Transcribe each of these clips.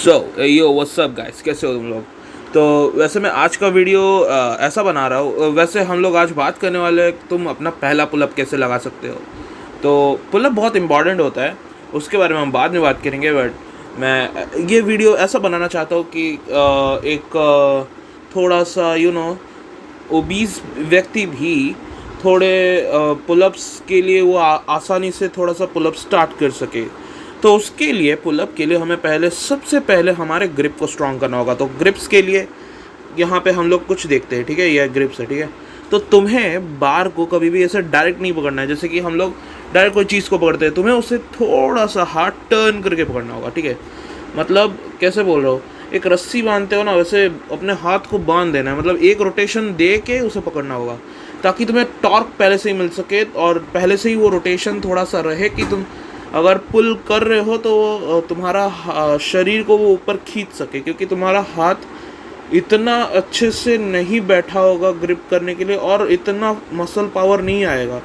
सो yo what's up guys, कैसे हो तुम लोग। तो वैसे मैं आज का वीडियो ऐसा बना रहा हूँ। वैसे हम लोग आज बात करने वाले हैं तुम अपना पहला पुलअप कैसे लगा सकते हो। तो पुलअप बहुत इंपॉर्टेंट होता है, उसके बारे में हम बाद में बात करेंगे। बट मैं ये वीडियो ऐसा बनाना चाहता हूँ कि एक थोड़ा सा ओबीज व्यक्ति भी थोड़े पुलअप्स के लिए वो आसानी से थोड़ा सा पुलअप स्टार्ट कर सके। तो उसके लिए पुलअप के लिए हमें सबसे पहले हमारे ग्रिप को स्ट्रॉन्ग करना होगा। तो ग्रिप्स के लिए यहाँ पे हम लोग कुछ देखते हैं, ठीक है। यह ग्रिप्स है, ठीक है। तो तुम्हें बार को कभी भी ऐसे डायरेक्ट नहीं पकड़ना है, जैसे कि हम लोग डायरेक्ट कोई चीज़ को पकड़ते हैं। तुम्हें उसे थोड़ा सा हाथ टर्न करके पकड़ना होगा, ठीक है। मतलब कैसे बोल रहा हूँ, एक रस्सी बांधते हो ना, वैसे अपने हाथ को बांध देना है। मतलब एक रोटेशन दे के उसे पकड़ना होगा, ताकि तुम्हें टॉर्क पहले से ही मिल सके और पहले से ही वो रोटेशन थोड़ा सा रहे कि तुम अगर पुल कर रहे हो तो वो तुम्हारा शरीर को वो ऊपर खींच सके, क्योंकि तुम्हारा हाथ इतना अच्छे से नहीं बैठा होगा ग्रिप करने के लिए और इतना मसल पावर नहीं आएगा।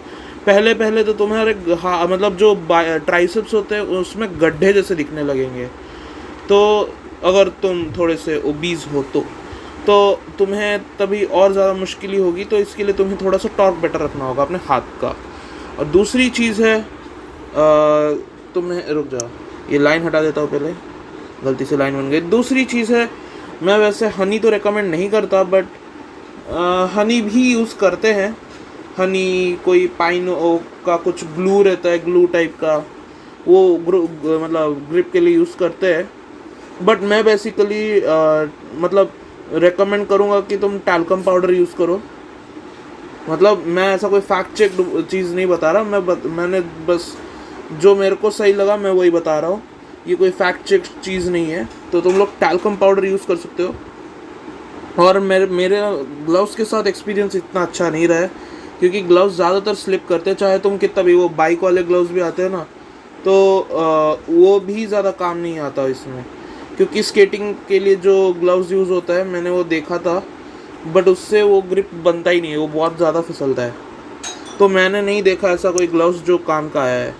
पहले पहले तो तुम्हारे मतलब जो ट्राइसेप्स होते हैं उसमें गड्ढे जैसे दिखने लगेंगे। तो अगर तुम थोड़े से ओबीज हो तो तुम्हें तभी और ज़्यादा मुश्किल ही होगी। तो इसके लिए तुम्हें थोड़ा सा टॉर्क बेटर रखना होगा अपने हाथ का। और दूसरी चीज़ है, तुम्हें रुक जाओ, ये लाइन हटा देता हूँ, पहले गलती से लाइन बन गई। दूसरी चीज़ है, मैं वैसे हनी तो रेकमेंड नहीं करता, बट हनी भी यूज़ करते हैं। हनी कोई पाइन का कुछ ग्लू रहता है, ग्लू टाइप का, वो मतलब ग्रिप के लिए यूज़ करते हैं। बट मैं बेसिकली मतलब रेकमेंड करूँगा कि तुम टैल्कम पाउडर यूज़ करो। मतलब मैं ऐसा कोई फैक्ट चेक चीज़ नहीं बता रहा, मैंने बस जो मेरे को सही लगा मैं वही बता रहा हूँ। ये कोई फैक्ट चेक चीज़ नहीं है। तो तुम लोग टैल्कम पाउडर यूज़ कर सकते हो। और मेरे ग्लव्स के साथ एक्सपीरियंस इतना अच्छा नहीं रहा है, क्योंकि ग्लव्स ज़्यादातर स्लिप करते हैं। चाहे तुम कितना भी, वो बाइक वाले ग्लव्स भी आते हैं ना, तो वो भी ज़्यादा काम नहीं आता इसमें, क्योंकि स्केटिंग के लिए जो ग्लव्स यूज़ होता है मैंने वो देखा था, बट उससे वो ग्रिप बनता ही नहीं है, वो बहुत ज़्यादा फिसलता है। तो मैंने नहीं देखा ऐसा कोई ग्लव्स जो काम का आया है।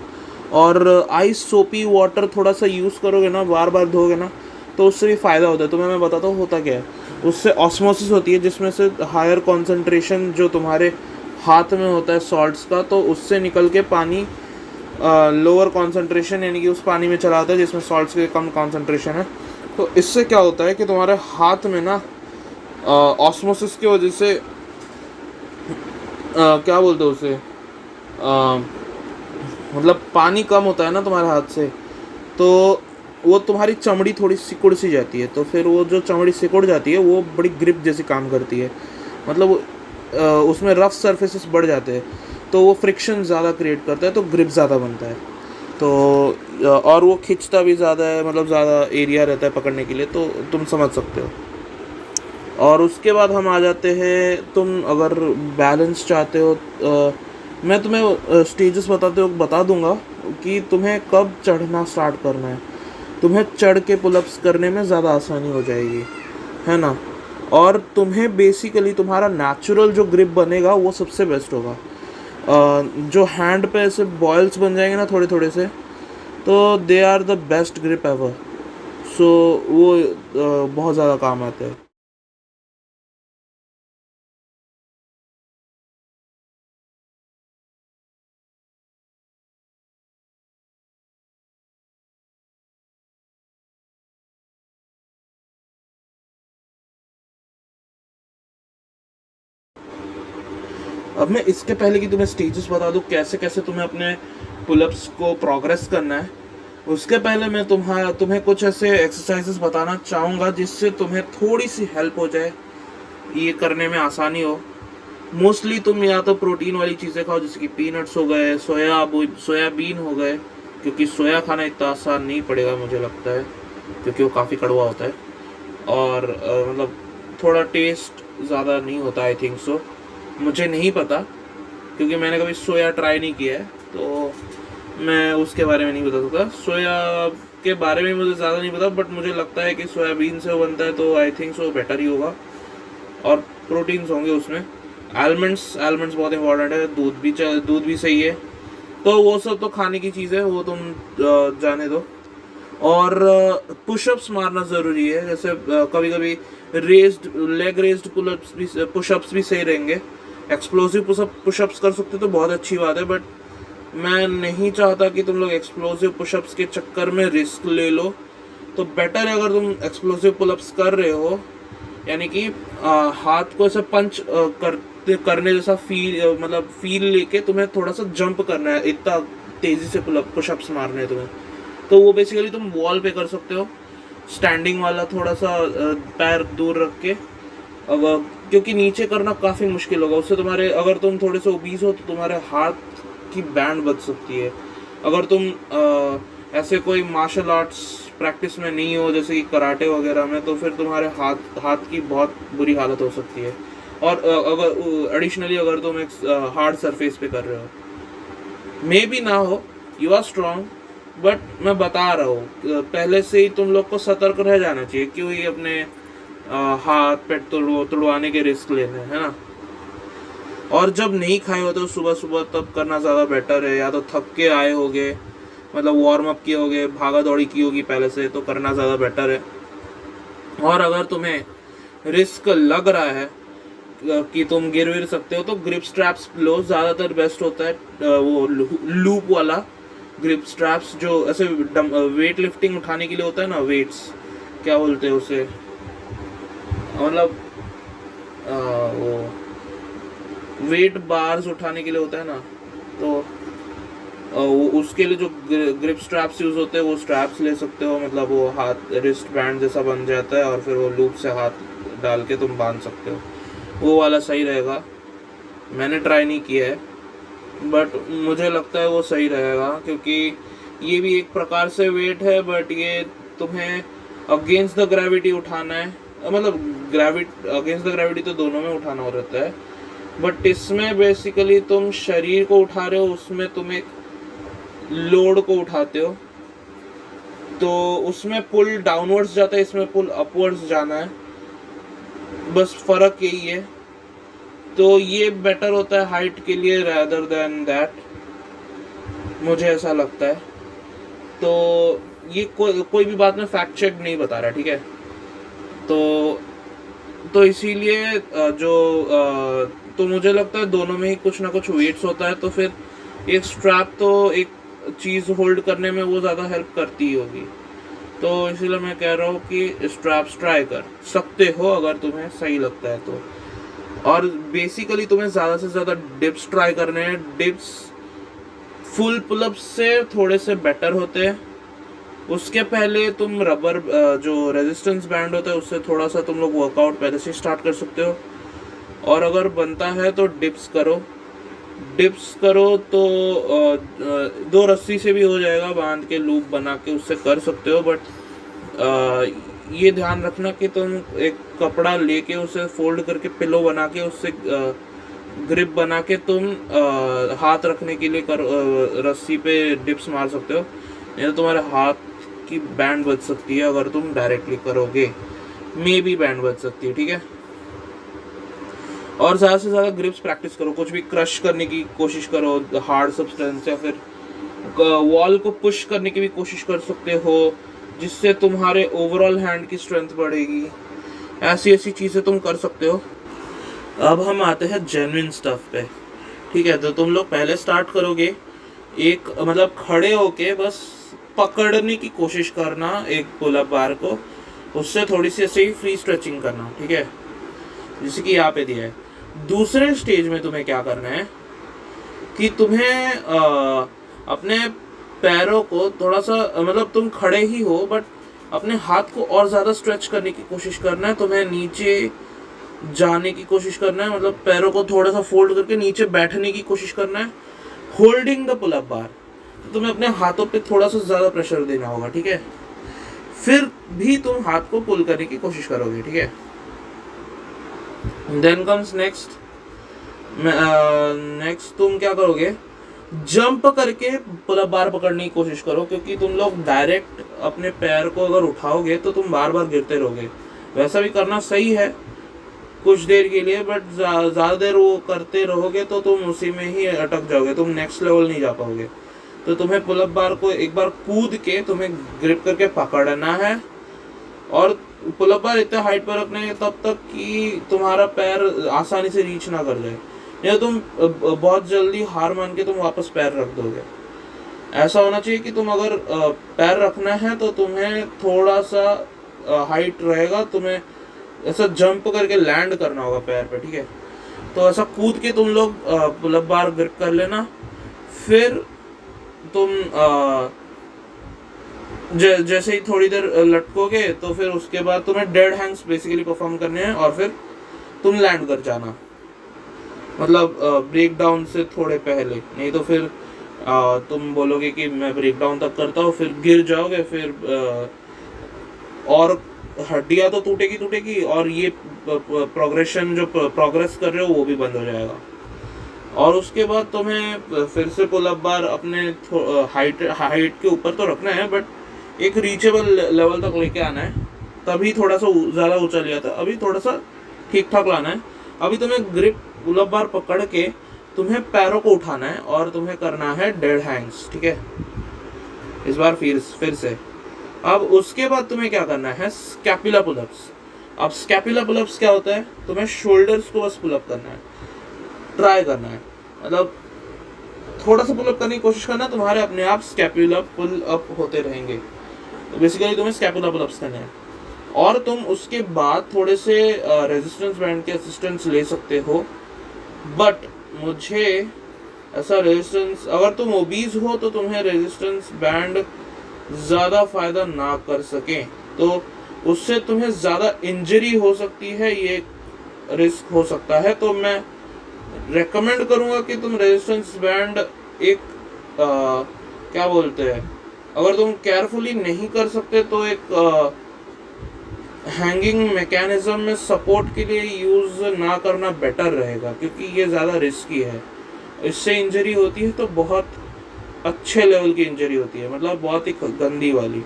और आइस सोपी वाटर थोड़ा सा यूज़ करोगे ना, बार बार धोगे ना, तो उससे भी फ़ायदा होता है। तो मैं बताता हूँ होता क्या है। उससे ऑस्मोसिस होती है, जिसमें से हायर कॉन्सेंट्रेशन जो तुम्हारे हाथ में होता है सॉल्ट्स का, तो उससे निकल के पानी लोअर कॉन्सेंट्रेशन यानी कि उस पानी में चला आता है जिसमें सॉल्ट्स के कम कॉन्सेंट्रेशन है। तो इससे क्या होता है कि तुम्हारे हाथ में ना ऑस्मोसिस की वजह से क्या बोलते हैं उसे, मतलब पानी कम होता है ना तुम्हारे हाथ से, तो वो तुम्हारी चमड़ी थोड़ी सिकुड़ सी जाती है। तो फिर वो जो चमड़ी सिकुड़ जाती है वो बड़ी ग्रिप जैसी काम करती है। मतलब उसमें रफ सरफेसेस बढ़ जाते हैं, तो वो फ्रिक्शन ज़्यादा क्रिएट करता है, तो ग्रिप ज़्यादा बनता है। तो और वो खिंचता भी ज़्यादा है, मतलब ज़्यादा एरिया रहता है पकड़ने के लिए, तो तुम समझ सकते हो। और उसके बाद हम आ जाते हैं, तुम अगर बैलेंस चाहते हो, मैं तुम्हें स्टेजेस बता दूंगा कि तुम्हें कब चढ़ना स्टार्ट करना है। तुम्हें चढ़ के पुलअप्स करने में ज़्यादा आसानी हो जाएगी, है ना। और तुम्हें बेसिकली तुम्हारा नेचुरल जो ग्रिप बनेगा वो सबसे बेस्ट होगा। जो हैंड पे ऐसे बॉयल्स बन जाएंगे ना थोड़े थोड़े से, तो they are the best grip ever. So वो बहुत ज़्यादा काम आते हैं। अब मैं इसके पहले कि तुम्हें स्टेजेस बता दूं कैसे कैसे तुम्हें अपने पुलअप्स को प्रोग्रेस करना है, उसके पहले मैं तुम्हें कुछ ऐसे एक्सरसाइजेस बताना चाहूँगा जिससे तुम्हें थोड़ी सी हेल्प हो जाए, ये करने में आसानी हो। मोस्टली तुम या तो प्रोटीन वाली चीज़ें खाओ, जैसे कि पीनट्स हो गए, सोयाबीन हो गए, क्योंकि सोया खाना इतना आसान नहीं पड़ेगा मुझे लगता है, क्योंकि वो काफ़ी कड़वा होता है। और मतलब थोड़ा टेस्ट ज़्यादा नहीं होता, आई थिंक सो, मुझे नहीं पता, क्योंकि मैंने कभी सोया ट्राई नहीं किया है, तो मैं उसके बारे में नहीं बता सकता। सोया के बारे में मुझे ज़्यादा नहीं पता, बट मुझे लगता है कि सोयाबीन से वो बनता है, तो आई थिंक सो बेटर ही होगा। और प्रोटीन्स होंगे उसमें। आलमंड्स बहुत इंपॉर्टेंट है, दूध भी सही है। तो वो सब तो खाने की चीज़ है, वो तुम जाने दो। और पुशअप्स मारना ज़रूरी है। जैसे कभी कभी लेग रेज्ड पुशअप्स भी सही रहेंगे। एक्सप्लोसिव पुशअप्स कर सकते हो तो बहुत अच्छी बात है, बट मैं नहीं चाहता कि तुम लोग एक्सप्लोसिव पुशअप्स के चक्कर में रिस्क ले लो। तो बेटर है अगर तुम एक्सप्लोसिव पुलअप्स कर रहे हो, यानी कि हाथ को ऐसे पंच करने जैसा मतलब फील लेके तुम्हें थोड़ा सा जंप करना है, इतना तेजी से पुशअप्स मारने हैं तुम्हें, तो वो बेसिकली तुम वॉल पे कर सकते हो, स्टैंडिंग वाला थोड़ा सा पैर दूर रख के। अब क्योंकि नीचे करना काफ़ी मुश्किल होगा, उससे तुम्हारे, अगर तुम थोड़े से ओबीस हो तो तुम्हारे हाथ की बैंड बच सकती है। अगर तुम ऐसे कोई मार्शल आर्ट्स प्रैक्टिस में नहीं हो, जैसे कि कराटे वगैरह में, तो फिर तुम्हारे हाथ की बहुत बुरी हालत हो सकती है। और अगर एडिशनली अगर तुम एक हार्ड सरफेस पे कर रहे हो, मे भी ना हो, यू आर स्ट्रांग, बट मैं बता रहा हूँ पहले से ही तुम लोग को सतर्क रह जाना चाहिए, क्यों ही अपने हाथ पैर तुड़वाने के रिस्क लेने, है ना। और जब नहीं खाए होते तो सुबह सुबह तब करना ज़्यादा बेटर है। या तो थक के आए होगे, मतलब वार्म अप किए होगे, भागा दौड़ी की होगी पहले से, तो करना ज़्यादा बेटर है। और अगर तुम्हें रिस्क लग रहा है कि तुम गिर विर सकते हो, तो ग्रिप स्ट्रैप्स लो, ज़्यादातर बेस्ट होता है वो लूप वाला ग्रिप स्ट्रैप्स, जो ऐसे वेट लिफ्टिंग उठाने के लिए होता है ना, वेट्स क्या बोलते हैं उसे, मतलब वो वेट बार्स उठाने के लिए होता है ना, तो उसके लिए जो ग्रिप स्ट्रैप्स यूज होते हैं वो स्ट्रैप्स ले सकते हो, मतलब वो हाथ रिस्ट बैंड जैसा बन जाता है और फिर वो लूप से हाथ डाल के तुम बांध सकते हो, वो वाला सही रहेगा। मैंने ट्राई नहीं किया है, बट मुझे लगता है वो सही रहेगा, क्योंकि ये भी एक प्रकार से वेट है, बट ये तुम्हें अगेंस्ट द ग्रेविटी उठाना है, मतलब अगेंस्ट द ग्रेविटी तो दोनों में उठाना रहता है, बट इसमें बेसिकली तुम शरीर को उठा रहे हो, उसमें तुम एक लोड को उठाते हो, तो उसमें पुल डाउनवर्ड्स जाता है, इसमें पुल अपवर्ड्स जाना है, बस फर्क यही है। तो ये बेटर होता है हाइट के लिए रादर देन दैट, मुझे ऐसा लगता है। तो ये कोई भी बात में फैक्ट चेक नहीं बता रहा, ठीक है। तो इसीलिए तो मुझे लगता है दोनों में ही कुछ ना कुछ वेट्स होता है, तो फिर एक स्ट्रैप तो एक चीज़ होल्ड करने में वो ज़्यादा हेल्प करती ही होगी। तो इसीलिए मैं कह रहा हूँ कि स्ट्रैप्स ट्राई कर सकते हो अगर तुम्हें सही लगता है तो। और बेसिकली तुम्हें ज़्यादा से ज़्यादा डिप्स ट्राई करने हैं। डिप्स फुल पुलअप्स से थोड़े से बेटर होते हैं। उसके पहले तुम रबर जो रेजिस्टेंस बैंड होता है उससे थोड़ा सा तुम लोग वर्कआउट पहले से स्टार्ट कर सकते हो। और अगर बनता है तो डिप्स करो तो 2 रस्सी से भी हो जाएगा, बांध के लूप बना के उससे कर सकते हो। बट ये ध्यान रखना कि तुम एक कपड़ा लेके उसे फोल्ड करके पिलो बना के उससे ग्रिप बना के तुम हाथ रखने के लिए रस्सी पे डिप्स मार सकते हो, नहीं तो तुम्हारे हाथ की बैंड बच सकती है अगर तुम डायरेक्टली करोगे, मे बी बैंड बच सकती है, ठीक है। और ज़्यादा से ज़्यादा ग्रिप्स प्रैक्टिस करो, कुछ भी क्रश करने की कोशिश करो हार्ड सब्सटेंस, या फिर वॉल को पुश करने की भी कोशिश कर सकते हो, जिससे तुम्हारे ओवरऑल हैंड की स्ट्रेंथ बढ़ेगी। ऐसी चीज़ें तुम कर सकते हो। अब हम आते हैं जेन्युइन स्टफ पे, ठीक है। तो तुम लोग पहले स्टार्ट करोगे एक मतलब खड़े होके बस पकड़ने की कोशिश करना एक पुल अप बार को, उससे थोड़ी सी ऐसे ही फ्री स्ट्रेचिंग करना, ठीक है, जैसे कि यहाँ पे दिया है। दूसरे स्टेज में तुम्हें क्या करना है कि तुम्हें अपने पैरों को थोड़ा सा, मतलब तुम खड़े ही हो बट अपने हाथ को और ज़्यादा स्ट्रेच करने की कोशिश करना है, तुम्हें नीचे जाने की कोशिश करना है, मतलब पैरों को थोड़ा सा फोल्ड करके नीचे बैठने की कोशिश करना है, होल्डिंग द पुल अप बार। तो तुम्हें अपने हाथों पे थोड़ा सा ज़्यादा प्रेशर देना होगा, ठीक है। फिर भी तुम हाथ को पुल करने की कोशिश करोगे, ठीक है। देन कम्स नेक्स्ट तुम क्या करोगे, जंप करके पुल अप बार पकड़ने की कोशिश करो, क्योंकि तुम लोग डायरेक्ट अपने पैर को अगर उठाओगे तो तुम बार बार गिरते रहोगे। वैसा भी करना सही है कुछ देर के लिए, बट ज़्यादा देर वो करते रहोगे तो तुम उसी में ही अटक जाओगे, तुम नेक्स्ट लेवल नहीं जा पाओगे। तो तुम्हें पुल अप बार को एक बार कूद के तुम्हें ग्रिप करके पकड़ना है और पुल अप बार इतने हाइट पर रखना है तब तक कि तुम्हारा पैर आसानी से रीच ना कर जाए, या तुम बहुत जल्दी हार मान के तुम वापस पैर रख दोगे। ऐसा होना चाहिए कि तुम अगर पैर रखना है तो तुम्हें थोड़ा सा हाइट रहेगा, तुम्हें ऐसा जंप करके लैंड करना होगा पैर पे, ठीक है। तो ऐसा कूद के तुम लोग पुल अप बार ग्रिप कर लेना। फिर तुम जैसे ही थोड़ी देर लटकोगे तो फिर उसके बाद तुम्हें डेड हैंग्स बेसिकली परफॉर्म करने हैं और फिर तुम लैंड कर जाना, मतलब ब्रेक डाउन से थोड़े पहले। नहीं तो फिर तुम बोलोगे कि मैं ब्रेक डाउन तक करता हूँ, फिर गिर जाओगे, फिर और हड्डियाँ तो टूटेगी और ये प्रोग्रेशन जो प्रोग्रेस कर रहे हो वो भी बंद हो जाएगा। और उसके बाद तुम्हें फिर से पुल अप बार अपने हाइट के ऊपर तो रखना है, बट एक रीचेबल लेवल तक लेके आना है, तभी थोड़ा सा ज़्यादा ऊंचा लिया था, अभी थोड़ा सा ठीक ठाक लाना है। अभी तुम्हें ग्रिप पुल अप बार पकड़ के तुम्हें पैरों को उठाना है और तुम्हें करना है डेड हैंग्स, ठीक है। इस बार फिर से अब उसके बाद तुम्हें क्या करना है, स्कैपुला पुलअप्स। अब स्कैपुला पुलअप्स क्या होता है, तुम्हें शोल्डर्स को बस पुलअप करना है, ट्राई करना है, मतलब थोड़ा सा पुलअप करने की कोशिश करना, तुम्हारे अपने आप स्कैपुला पुल अप होते रहेंगे। तो बेसिकली तुम्हें स्कैपुला पुलअप्स करने हैं और तुम उसके बाद थोड़े से रेजिस्टेंस बैंड के असिस्टेंस ले सकते हो। बट मुझे ऐसा रेजिस्टेंस, अगर तुम ओबीज हो तो तुम्हें रेजिस्टेंस बैंड ज़्यादा फायदा ना कर सके, तो उससे तुम्हें ज़्यादा इंजरी हो सकती है, ये रिस्क हो सकता है। तो मैं रेकमेंड करूँगा कि तुम रेजिस्टेंस बैंड एक क्या बोलते हैं, अगर तुम केयरफुली नहीं कर सकते तो एक हैंगिंग मैकेनिज्म में सपोर्ट के लिए यूज़ ना करना बेटर रहेगा, क्योंकि ये ज़्यादा रिस्की है। इससे इंजरी होती है तो बहुत अच्छे लेवल की इंजरी होती है, मतलब बहुत ही गंदी वाली।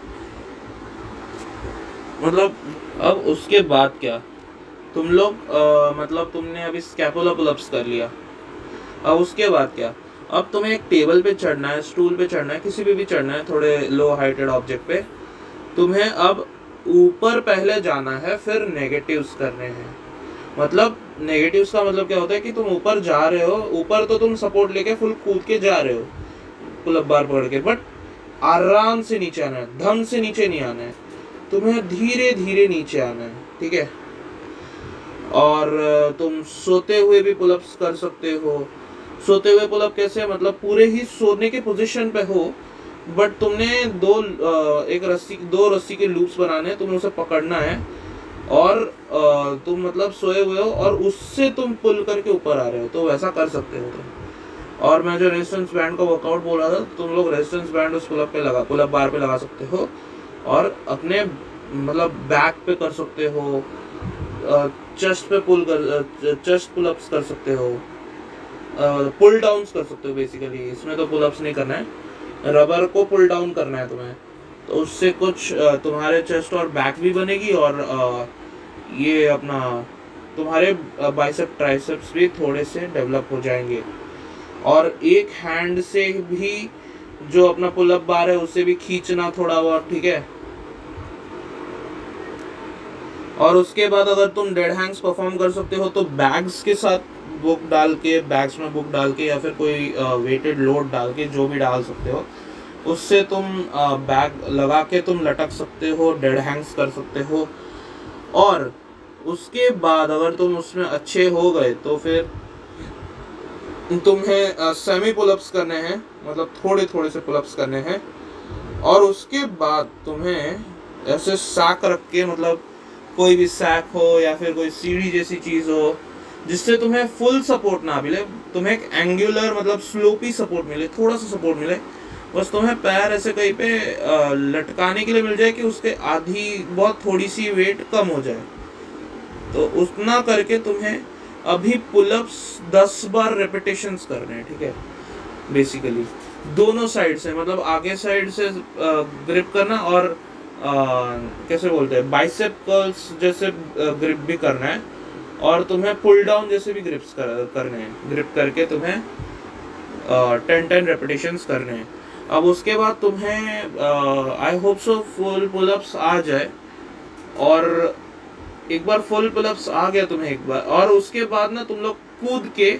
मतलब अब उसके बाद क्या, तुम लोग मतलब तुमने अभी स्कैपुला पुलअप्स कर लिया, अब उसके बाद क्या, अब तुम्हें एक टेबल पे चढ़ना है, स्टूल पे चढ़ना है, किसी पे भी चढ़ना है, थोड़े लो हाइटेड ऑब्जेक्ट पे। तुम्हें अब ऊपर पहले जाना है, फिर नेगेटिव्स करने हैं। मतलब नेगेटिव्स का मतलब क्या होता है कि तुम ऊपर जा रहे हो, ऊपर तो तुम सपोर्ट लेके फुल कूद के जा रहे हो पुलअप बार पकड़ के, बट आराम से नीचे आना है, धम से नीचे नहीं आना है, तुम्हें धीरे धीरे नीचे आना है, ठीक है। और तुम सोते हुए भी पुलअप्स कर सकते हो। सोते हुए पुलअप कैसे, मतलब पूरे ही सोने के पोजीशन पे हो, बट तुमने दो रस्सी के लूप्स बनाने, तुम्हें उसे पकड़ना है और तुम मतलब सोए हुए हो और उससे तुम पुल करके ऊपर आ रहे हो, तो वैसा कर सकते हो तुम। और मैं जो रेजिस्टेंस बैंड का वर्कआउट बोल रहा था, तुम लोग रेजिस्टेंस बैंड उस पुलअप बार पे लगा सकते हो और अपने मतलब बैक पे कर सकते हो, चेस्ट पे चेस्ट पुलअप्स कर सकते हो, पुल डाउन्स कर सकते हो। बेसिकली इसमें तो पुलअप्स नहीं करना है, रबर को पुल डाउन करना है तुम्हें, तो उससे कुछ तुम्हारे चेस्ट और बैक भी बनेगी और ये अपना तुम्हारे बाइसेप ट्राइसेप्स भी थोड़े से डेवलप हो जाएंगे। और एक हैंड से भी जो अपना पुलअप बार है उससे भी खींचना थोड़ा बहुत, ठीक है। और उसके बाद अगर तुम डेड हैंग्स परफॉर्म कर सकते हो तो बैग्स के साथ बैग्स में बुक डाल के या फिर कोई वेटेड लोड डाल के, जो भी डाल सकते हो, उससे तुम बैग लगा के तुम लटक सकते हो, डेड हैंग्स कर सकते हो। और उसके बाद अगर तुम उसमें अच्छे हो गए तो फिर तुम्हें सेमी पुलअप्स करने हैं, मतलब थोड़े थोड़े से पुलअप्स करने हैं। और उसके बाद तुम्हें ऐसे सैक रख के, मतलब कोई भी सैक हो या फिर कोई सीढ़ी जैसी चीज़ हो जिससे तुम्हें फुल सपोर्ट ना मिले, तुम्हें एक एंगुलर मतलब स्लोपी सपोर्ट मिले, थोड़ा सा सपोर्ट मिले, बस तुम्हें पैर ऐसे कहीं पे लटकाने के लिए मिल जाए कि उसके आधी बहुत थोड़ी सी वेट कम हो जाए। तो उतना करके तुम्हें अभी पुलअप्स 10 बार रेपिटेशंस करने हैं, ठीक है। बेसिकली दोनों साइड से, मतलब आगे साइड से ग्रिप करना और कैसे बोलते हैं, बाइसेप कर्ल्स जैसे ग्रिप भी करना है, और तुम्हें पुल डाउन जैसे भी ग्रिप्स करने हैं। ग्रिप करके तुम्हें 10 रेपिटेशंस करने हैं। अब उसके बाद तुम्हें I hope so full pullups आ जाए, और एक बार फुल पुलअप्स आ गया तुम्हें एक बार, और उसके बाद ना तुम लोग कूद के,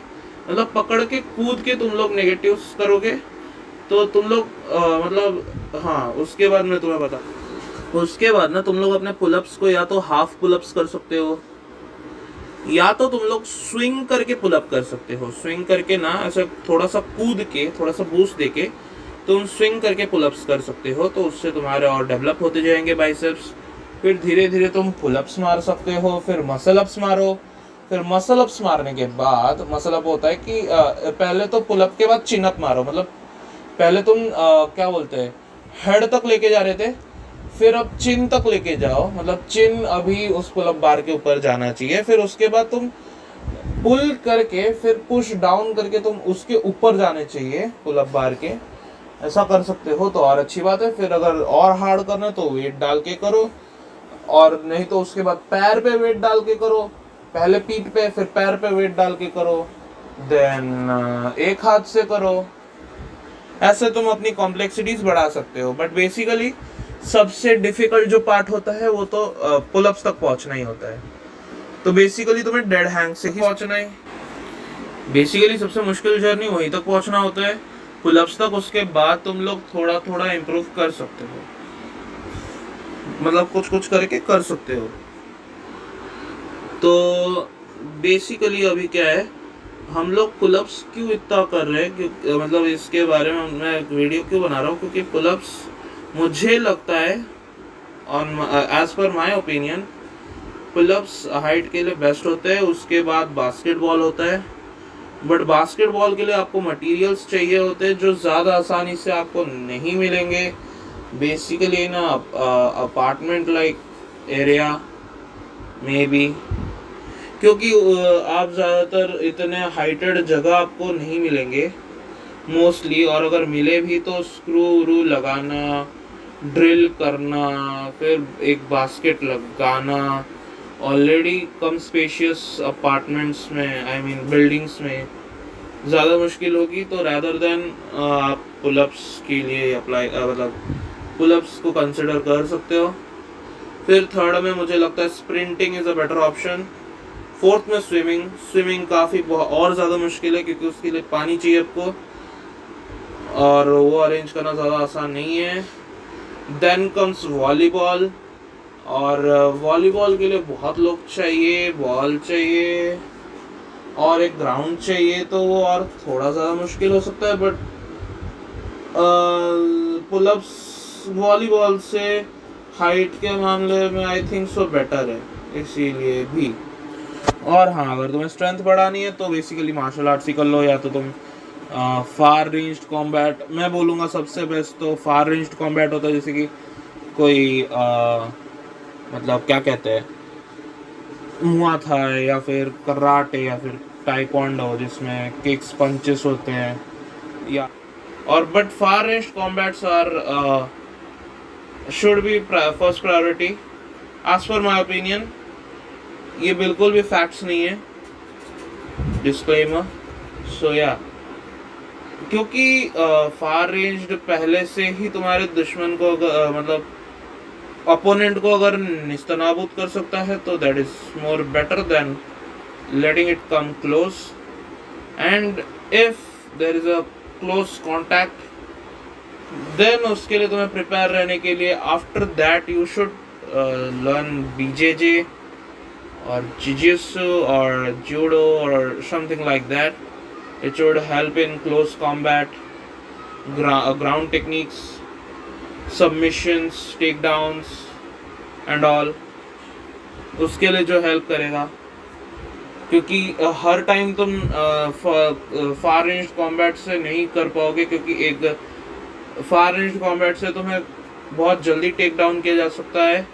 मतलब पकड़ के कूद के तुम लोग नेगेटिव्स करोगे, तो तुम लोग मतलब हाँ, उसके बाद मैं तुम्हें बता, उसके बाद ना तुम लोग अपने पुलअप्स को या तो हाफ पुलअप्स कर सकते हो, या तो तुम लोग स्विंग करके पुलअप कर सकते हो। स्विंग करके ना ऐसे थोड़ा सा कूद के, थोड़ा सा बूस्ट देके तुम स्विंग करके पुलअप्स कर सकते हो, तो उससे तुम्हारे और डेवलप होते जाएंगे बाइसेप्स। फिर धीरे धीरे तुम पुलअप्स मार सकते हो, फिर मसल अप्स मारो। फिर मसल अप्स मारने के बाद, मसल अप होता है कि पहले तो पुलअप के बाद चिन अप मारो, मतलब पहले तुम क्या बोलते हैं, हेड तक लेके जा रहे थे, फिर अब चिन तक लेके जाओ, मतलब चिन अभी उस पुलअप बार के ऊपर जाना चाहिए। फिर उसके बाद तुम पुल करके, फिर पुश डाउन करके तुम उसके ऊपर जाने चाहिए पुलअप बार के। ऐसा कर सकते हो तो और अच्छी बात है। फिर अगर और हार्ड करना है तो वेट डाल के करो, और नहीं तो उसके बाद पैर पे वेट डाल के करो। पहले पीठ पे, फिर पैर पे वेट डाल के करो, देन एक हाथ से करो। ऐसे तुम अपनी कॉम्प्लेक्सिटीज बढ़ा सकते हो, बट बेसिकली सबसे डिफिकल्ट जो पार्ट होता है वो तो पुलअप्स तक पहुंचना ही होता है। तो बेसिकली तुम्हें डेड हैंग से ही पहुंचना है। बेसिकली सबसे मुश्किल जर्नी वहीं तक पहुंचना होता है, पुलअप्स तक। उसके बाद तुम लोग थोड़ा थोड़ा इम्प्रूव कर सकते हो, मतलब कुछ कुछ करके कर सकते हो। तो बेसिकली अभी क्या है, हम लोग पुलअप्स क्यों इतना कर रहे हैं, क्यों मतलब इसके बारे में मैं एक वीडियो क्यों बना रहा हूँ, क्योंकि पुलअप्स मुझे लगता है, ऑन एज पर माय ओपिनियन, पुलअप्स हाइट के लिए बेस्ट होते हैं। उसके बाद बास्केटबॉल होता है, बट बास्केटबॉल के लिए आपको मटेरियल्स चाहिए होते हैं जो ज़्यादा आसानी से आपको नहीं मिलेंगे। बेसिकली ना अपार्टमेंट लाइक एरिया में भी, क्योंकि आप ज़्यादातर इतने हाइटेड जगह आपको नहीं मिलेंगे मोस्टली, और अगर मिले भी तो स्क्रू व्रू लगाना, ड्रिल करना, फिर एक बास्केट लगाना, ऑलरेडी कम स्पेशियस अपार्टमेंट्स में, आई मीन बिल्डिंग्स में ज़्यादा मुश्किल होगी। तो रैदर देन आप पुलअप्स के लिए अप्लाई, मतलब पुलअप्स को कंसिडर कर सकते हो। फिर थर्ड में मुझे लगता है sprinting is a better option. Fourth में स्विमिंग। स्विमिंग काफ़ी और ज़्यादा मुश्किल है, क्योंकि उसके लिए पानी चाहिए आपको, और वो अरेंज करना ज़्यादा आसान नहीं है। देन कम्स वॉलीबॉल, और वॉलीबॉल के लिए बहुत लोग चाहिए, बॉल चाहिए, और एक ग्राउंड चाहिए, तो वो और थोड़ा ज़्यादा मुश्किल हो सकता है। बट पुलअप्स वॉलीबॉल से हाइट के मामले में आई थिंक सो बेटर है, इसीलिए भी। और हाँ, अगर तुम्हें स्ट्रेंथ बढ़ानी है तो बेसिकली मार्शल आर्ट्स ही कर लो, या तो तुम फार रेंज्ड कॉम्बैट, मैं बोलूँगा सबसे बेस्ट तो फार रेंज्ड कॉम्बैट होता है, जैसे कि कोई मतलब क्या कहते हैं, मुआ थाई, या फिर कराटे, या फिर टाइकोंडो, जिसमें किक्स पंचेस होते हैं, या और but far ranged combats are should be first priority as पर माई ओपिनियन। ये बिल्कुल भी फैक्ट्स नहीं है, डिस्क्लेमर। सो या, क्योंकि फार रेंज्ड पहले से ही तुम्हारे दुश्मन को मतलब अपोनेंट को अगर निस्तनाबूद कर सकता है, तो that is more better than letting it come close. And if there is a close contact, then उसके लिए तुम्हें प्रिपेयर रहने के लिए after that you should learn BJJ or jiu-jitsu or judo or something like that. It should help in close combat, ground techniques, submissions, takedowns and all. उसके लिए जो help करेगा, क्योंकि हर टाइम तुम फार रेंज कॉम्बैट से नहीं कर पाओगे, क्योंकि एक फार रेंज कॉम्बैट से तुम्हें बहुत जल्दी टेक डाउन किया जा सकता है,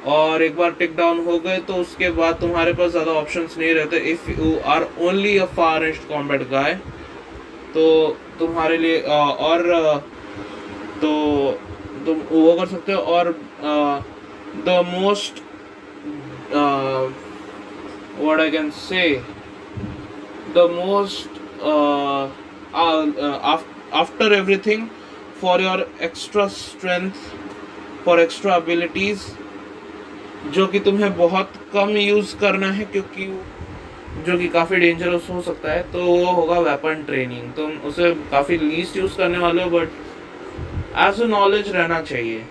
और एक बार टेक डाउन हो गए तो उसके बाद तुम्हारे पास ज़्यादा ऑप्शंस नहीं रहते। If you are only a far range combat guy, तो तुम्हारे लिए तो तुम वो कर सकते हो। और the most what I can say, the most after everything, for your extra strength, for extra abilities, जो कि तुम्हें बहुत कम यूज़ करना है, क्योंकि जो कि काफ़ी डेंजरस हो सकता है। तो वो होगा वेपन ट्रेनिंग। तुम उसे काफ़ी लीस्ट यूज़ करने वाले हो, बट एज अ नॉलेज रहना चाहिए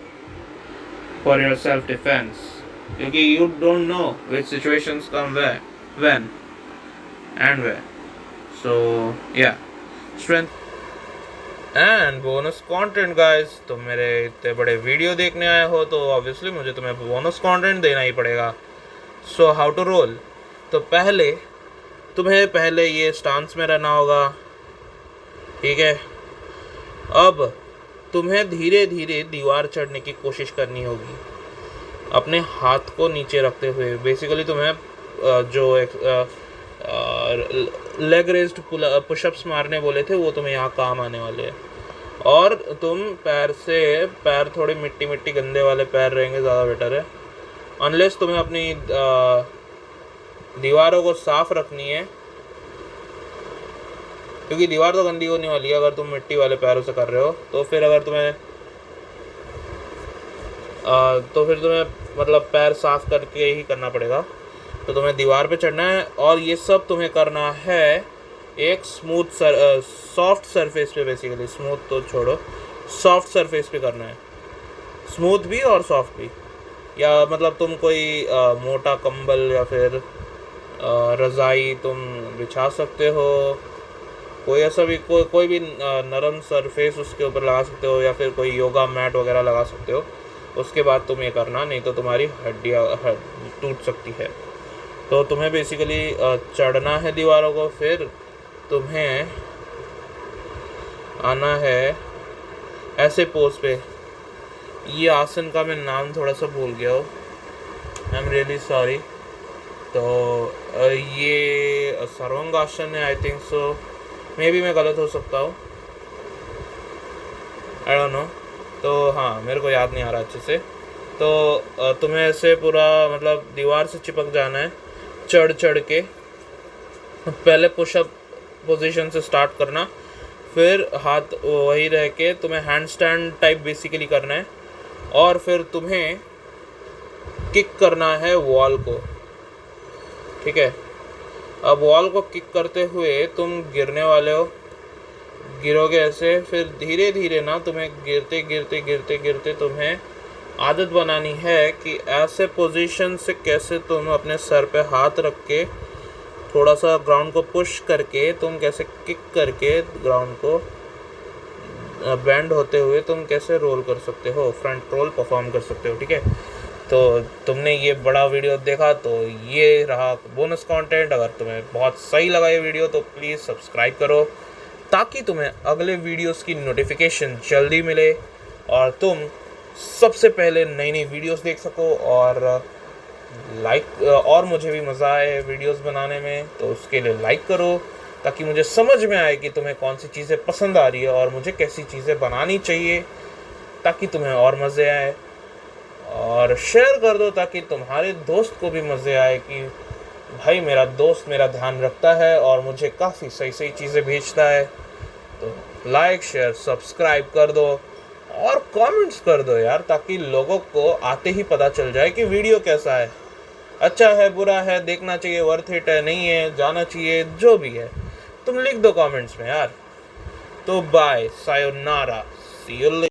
फॉर योर सेल्फ डिफेंस, क्योंकि you don't know which situations come when and where. So yeah, strength and bonus content guys. तुम मेरे इतने बड़े वीडियो देखने आए हो तो ऑब्वियसली मुझे तुम्हें बोनस कंटेंट देना ही पड़ेगा। सो हाउ टू रोल, तो तुम्हें पहले ये स्टांस में रहना होगा, ठीक है। अब तुम्हें धीरे धीरे दीवार चढ़ने की कोशिश करनी होगी अपने हाथ को नीचे रखते हुए। बेसिकली तुम्हें जो लेग रेस्ड पुशअप्स मारने बोले थे वो तुम्हें यहाँ काम आने वाले हैं। और तुम पैर थोड़े मिट्टी गंदे वाले पैर रहेंगे, ज़्यादा बेटर है। अनलेस तुम्हें अपनी दीवारों को साफ रखनी है, क्योंकि दीवार तो गंदी होने वाली है अगर तुम मिट्टी वाले पैरों से कर रहे हो। तो फिर तुम्हें मतलब पैर साफ करके ही करना पड़ेगा। तो तुम्हें दीवार पे चढ़ना है और ये सब तुम्हें करना है एक सॉफ्ट सरफेस पे। बेसिकली स्मूथ तो छोड़ो, सॉफ्ट सरफेस पे करना है, स्मूथ भी और सॉफ्ट भी। या मतलब तुम कोई मोटा कंबल या फिर रज़ाई तुम बिछा सकते हो, कोई ऐसा भी कोई भी नरम सरफेस उसके ऊपर लगा सकते हो, या फिर कोई योगा मैट वगैरह लगा सकते हो। उसके बाद तुम ये करना, नहीं तो तुम्हारी हड्डियाँ टूट सकती है। तो तुम्हें बेसिकली चढ़ना है दीवारों को, फिर तुम्हें आना है ऐसे पोज पे। ये आसन का मैं नाम थोड़ा सा भूल गया हूँ, आई एम रियली सॉरी। तो ये सर्वांगासन है, I think so, may be मैं गलत हो सकता हूँ, आई डोंट नो। तो हाँ, मेरे को याद नहीं आ रहा अच्छे से। तो तुम्हें ऐसे पूरा मतलब दीवार से चिपक जाना है, चढ़ के। पहले पुशअप पोजीशन से स्टार्ट करना, फिर हाथ वही रह के तुम्हें हैंड स्टैंड टाइप बेसिकली करना है, और फिर तुम्हें किक करना है वॉल को, ठीक है। अब वॉल को किक करते हुए तुम गिरने वाले हो, गिरोगे ऐसे। फिर धीरे धीरे ना तुम्हें गिरते तुम्हें आदत बनानी है कि ऐसे पोजीशन से कैसे तुम अपने सर पे हाथ रख के थोड़ा सा ग्राउंड को पुश करके तुम कैसे किक करके ग्राउंड को बेंड होते हुए तुम कैसे रोल कर सकते हो, फ्रंट रोल परफॉर्म कर सकते हो, ठीक है। तो तुमने ये बड़ा वीडियो देखा, तो ये रहा बोनस कंटेंट। अगर तुम्हें बहुत सही लगा ये वीडियो तो प्लीज़ सब्सक्राइब करो, ताकि तुम्हें अगले वीडियोस की नोटिफिकेशन जल्दी मिले और तुम सबसे पहले नई नई वीडियोस देख सको। और मुझे भी मज़ा आए वीडियोस बनाने में, तो उसके लिए लाइक करो, ताकि मुझे समझ में आए कि तुम्हें कौन सी चीज़ें पसंद आ रही है और मुझे कैसी चीज़ें बनानी चाहिए ताकि तुम्हें और मज़े आए। और शेयर कर दो ताकि तुम्हारे दोस्त को भी मज़े आए कि भाई मेरा दोस्त मेरा ध्यान रखता है और मुझे काफ़ी सही सही चीज़ें भेजता है। तो लाइक शेयर सब्सक्राइब कर दो और कमेंट्स कर दो यार, ताकि लोगों को आते ही पता चल जाए कि वीडियो कैसा है, अच्छा है बुरा है, देखना चाहिए, वर्थ इट है नहीं है, जाना चाहिए, जो भी है तुम लिख दो कमेंट्स में यार। तो बाय, सायोनारा, सी यू लेटर।